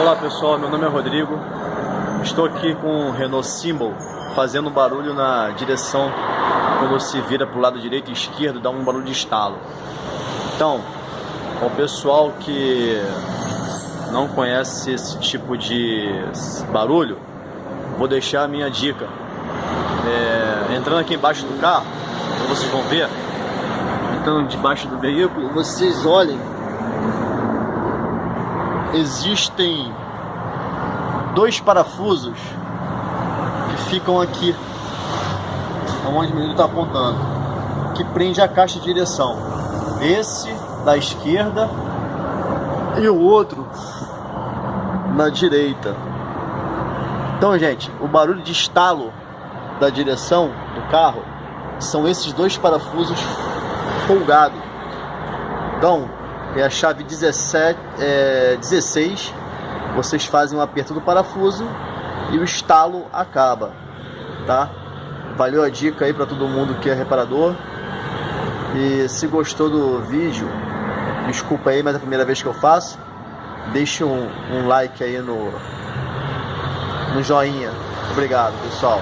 Olá pessoal, meu nome é Rodrigo. Estou aqui com o Renault Symbol fazendo um barulho na direção. Quando se vira para o lado direito e esquerdo, dá um barulho de estalo. Então, o pessoal que não conhece esse tipo de barulho, vou deixar a minha dica. Entrando aqui embaixo do carro, como vocês vão ver, entrando debaixo do veículo, vocês olhem, existem dois parafusos que ficam aqui, onde o menino está apontando, que prende a caixa de direção. Esse da esquerda e o outro na direita. Então, gente, o barulho de estalo da direção do carro são esses dois parafusos folgados. Então, é a chave 16, vocês fazem um aperto do parafuso e o estalo acaba, tá? Valeu a dica aí para todo mundo que é reparador. E se gostou do vídeo, desculpa aí, mas é a primeira vez que eu faço, deixe um like aí no joinha. Obrigado, pessoal.